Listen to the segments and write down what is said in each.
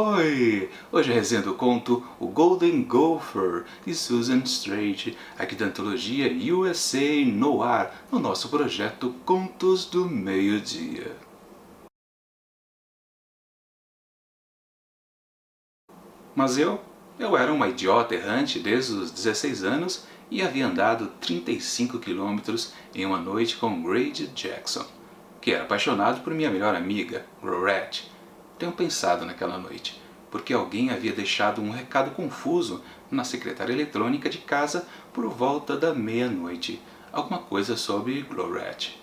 Oi! Hoje a resenha do conto O Golden Gopher, de Susan Strait, aqui da antologia USA no ar, no nosso projeto Contos do Meio-Dia. Mas eu era uma idiota errante desde os 16 anos e havia andado 35 quilômetros em uma noite com Grady Jackson, que era apaixonado por minha melhor amiga, Glorette. Tenho pensado naquela noite, porque alguém havia deixado um recado confuso na secretária eletrônica de casa por volta da meia-noite, alguma coisa sobre Glorette.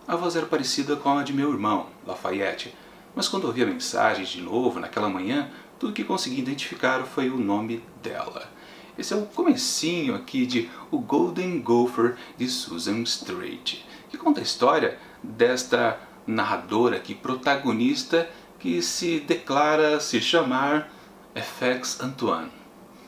A voz era parecida com a de meu irmão, Lafayette, mas quando ouvi a mensagem de novo naquela manhã, tudo que consegui identificar foi o nome dela. Esse é o comecinho aqui de O Golden Gopher, de Susan Strait, que conta a história desta narradora aqui, protagonista, que se declara se chamar FX Antoine.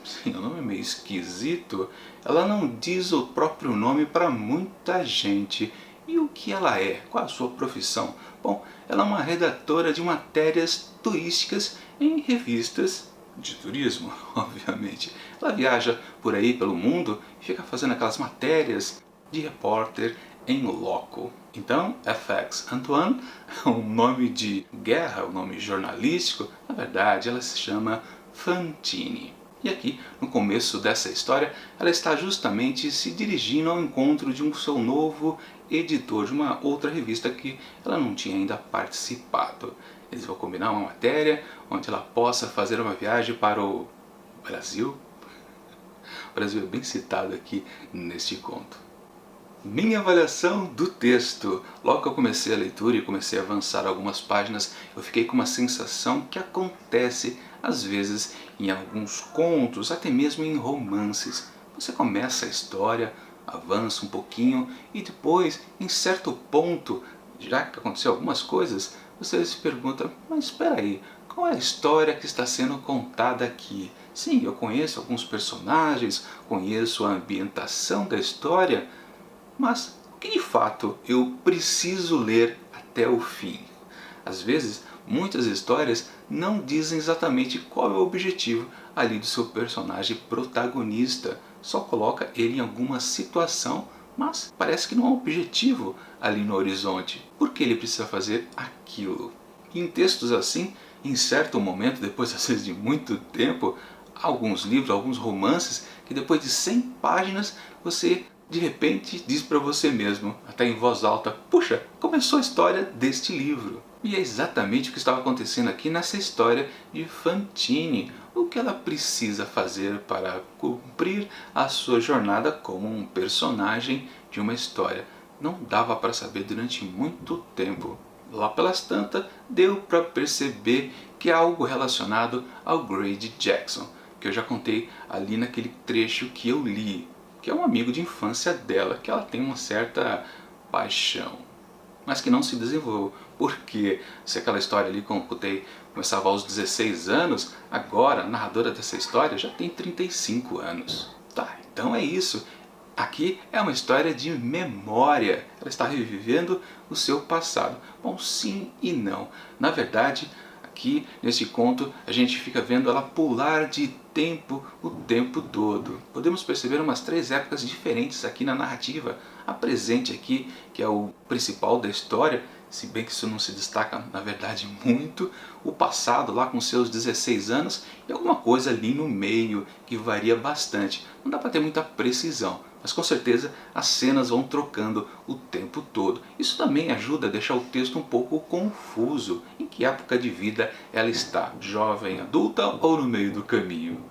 Sim, o nome é meio esquisito. Ela não diz o próprio nome para muita gente. E o que ela é? Qual a sua profissão? Bom, ela é uma redatora de matérias turísticas em revistas de turismo, obviamente. Ela viaja por aí pelo mundo e fica fazendo aquelas matérias de repórter em loco. Então, FX Antoine é um nome de guerra, um nome jornalístico. Na verdade, ela se chama Fantine. E aqui, no começo dessa história, ela está justamente se dirigindo ao encontro de um seu novo editor, de uma outra revista que ela não tinha ainda participado. Eles vão combinar uma matéria onde ela possa fazer uma viagem para o Brasil. O Brasil é bem citado aqui neste conto. Minha avaliação do texto. Logo que eu comecei a leitura e comecei a avançar algumas páginas, eu fiquei com uma sensação que acontece às vezes em alguns contos, até mesmo em romances. Você começa a história, avança um pouquinho e depois, em certo ponto, já que aconteceu algumas coisas, você se pergunta, mas espera aí, qual é a história que está sendo contada aqui? Sim, eu conheço alguns personagens, conheço a ambientação da história, mas o que de fato eu preciso ler até o fim? Às vezes, muitas histórias não dizem exatamente qual é o objetivo ali do seu personagem protagonista. Só coloca ele em alguma situação, mas parece que não há um objetivo ali no horizonte. Por que ele precisa fazer aquilo? E em textos assim, em certo momento, depois às vezes de muito tempo, alguns livros, alguns romances, que depois de 100 páginas você de repente diz para você mesmo, até em voz alta, puxa, começou a história deste livro. E é exatamente o que estava acontecendo aqui nessa história de Fantine. O que ela precisa fazer para cumprir a sua jornada como um personagem de uma história. Não dava para saber durante muito tempo. Lá pelas tantas, deu para perceber que é algo relacionado ao Grady Jackson, que eu já contei ali naquele trecho que eu li, que é um amigo de infância dela, que ela tem uma certa paixão, mas que não se desenvolveu. Porque se aquela história ali que eu contei começava aos 16 anos, agora a narradora dessa história já tem 35 anos. Tá, então é isso. Aqui é uma história de memória. Ela está revivendo o seu passado. Bom, sim e não. Na verdade, aqui nesse conto a gente fica vendo ela pular de tempo o tempo todo. Podemos perceber umas 3 épocas diferentes aqui na narrativa. A presente aqui, que é o principal da história, se bem que isso não se destaca na verdade muito, o passado lá com seus 16 anos e alguma coisa ali no meio que varia bastante. Não dá para ter muita precisão, mas com certeza as cenas vão trocando o tempo todo. Isso também ajuda a deixar o texto um pouco confuso. Em que época de vida ela está? Jovem, adulta ou no meio do caminho?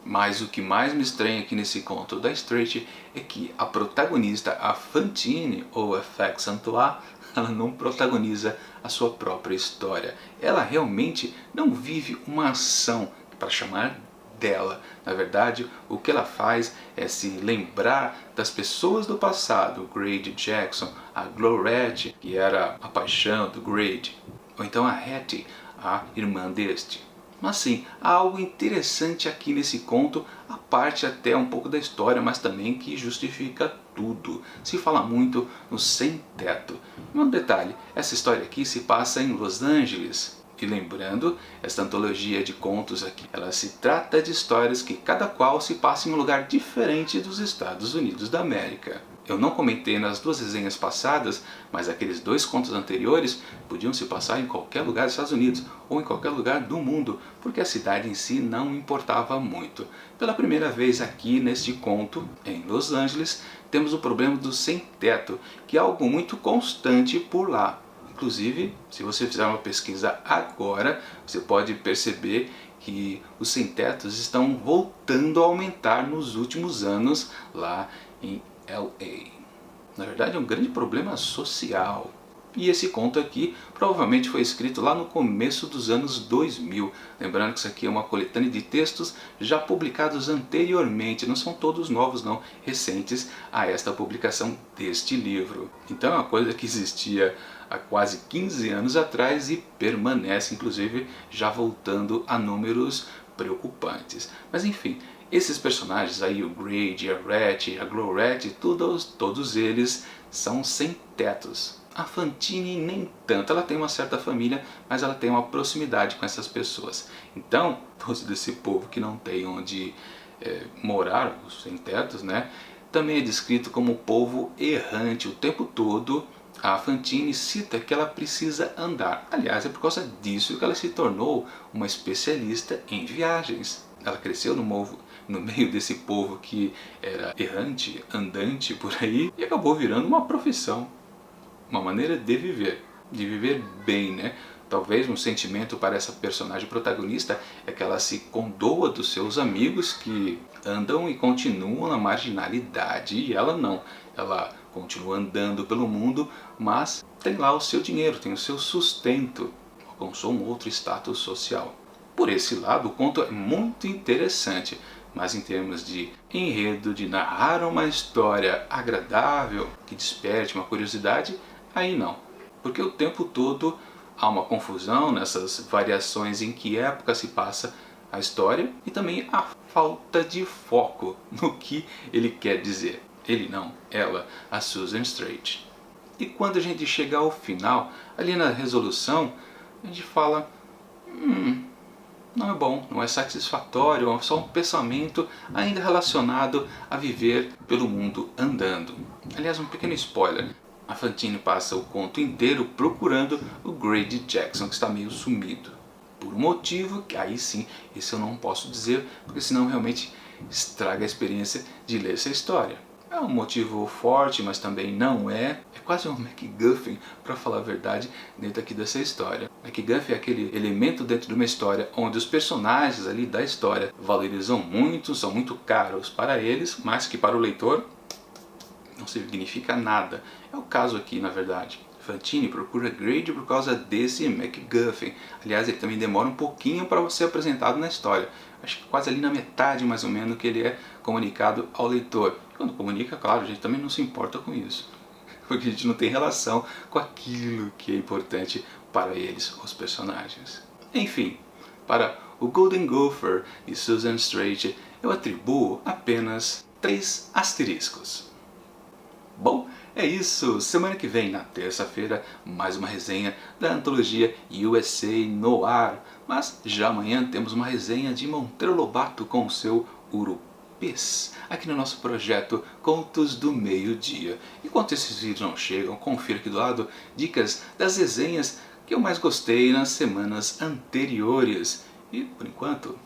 Mas o que mais me estranha aqui nesse conto da Strait é que a protagonista, a Fantine, ou FX Antoine, ela não protagoniza a sua própria história. Ela realmente não vive uma ação para chamar dela. Na verdade, o que ela faz é se lembrar das pessoas do passado, o Grady Jackson, a Glorette, que era a paixão do Grady, ou então a Hattie, a irmã deste. Mas sim, há algo interessante aqui nesse conto, a parte até um pouco da história, mas também que justifica tudo. Se fala muito no sem-teto. Um detalhe, essa história aqui se passa em Los Angeles. E lembrando, esta antologia de contos aqui, ela se trata de histórias que cada qual se passa em um lugar diferente dos Estados Unidos da América. Eu não comentei nas duas resenhas passadas, mas aqueles dois contos anteriores podiam se passar em qualquer lugar dos Estados Unidos ou em qualquer lugar do mundo, porque a cidade em si não importava muito. Pela primeira vez aqui neste conto, em Los Angeles, temos o problema do sem-teto, que é algo muito constante por lá. Inclusive, se você fizer uma pesquisa agora, você pode perceber que os sem-tetos estão voltando a aumentar nos últimos anos lá em LA. Na verdade, é um grande problema social. E esse conto aqui provavelmente foi escrito lá no começo dos anos 2000. Lembrando que isso aqui é uma coletânea de textos já publicados anteriormente, não são todos novos não, recentes a esta publicação deste livro. Então é uma coisa que existia há quase 15 anos atrás e permanece, inclusive, já voltando a números preocupantes. Mas enfim, esses personagens aí, o Grady, a Rhett, a Glorette, todos eles são sem tetos. A Fantine nem tanto, ela tem uma certa família, mas ela tem uma proximidade com essas pessoas. Então, todo esse povo que não tem onde morar, os sem tetos, né, também é descrito como povo errante o tempo todo. A Fantine cita que ela precisa andar. Aliás, é por causa disso que ela se tornou uma especialista em viagens. Ela cresceu no meio desse povo que era errante, andante por aí, e acabou virando uma profissão, uma maneira de viver bem, né? Talvez um sentimento para essa personagem protagonista é que ela se condoa dos seus amigos que andam e continuam na marginalidade, e ela não. Ela continua andando pelo mundo, mas tem lá o seu dinheiro, tem o seu sustento, alcançou um outro status social. Por esse lado, o conto é muito interessante, mas em termos de enredo, de narrar uma história agradável, que desperte uma curiosidade, aí não. Porque o tempo todo há uma confusão nessas variações em que época se passa a história e também a falta de foco no que ele quer dizer. Ele não, ela, a Susan Strait. E quando a gente chega ao final, ali na resolução, a gente fala, não é bom, não é satisfatório, é só um pensamento ainda relacionado a viver pelo mundo andando. Aliás, um pequeno spoiler, a Fantine passa o conto inteiro procurando o Grady Jackson, que está meio sumido. Por um motivo que aí sim, esse eu não posso dizer, porque senão realmente estraga a experiência de ler essa história. É um motivo forte, mas também não é. É quase um MacGuffin, para falar a verdade, dentro aqui dessa história. MacGuffin é aquele elemento dentro de uma história onde os personagens ali da história valorizam muito, são muito caros para eles, mas que para o leitor não significa nada. É o caso aqui, na verdade. Fantine procura Grady por causa desse MacGuffin. Aliás, ele também demora um pouquinho para ser apresentado na história. Acho que quase ali na metade, mais ou menos, que ele é comunicado ao leitor. Quando comunica, claro, a gente também não se importa com isso, porque a gente não tem relação com aquilo que é importante para eles, os personagens. Enfim, para o Golden Gopher e Susan Strait, eu atribuo apenas 3 asteriscos. Bom, é isso. Semana que vem, na terça-feira, mais uma resenha da antologia USA Noir. Mas já amanhã temos uma resenha de Monteiro Lobato com o seu Urupês, aqui no nosso projeto Contos do Meio-Dia. Enquanto esses vídeos não chegam, confira aqui do lado dicas das resenhas que eu mais gostei nas semanas anteriores. E, por enquanto,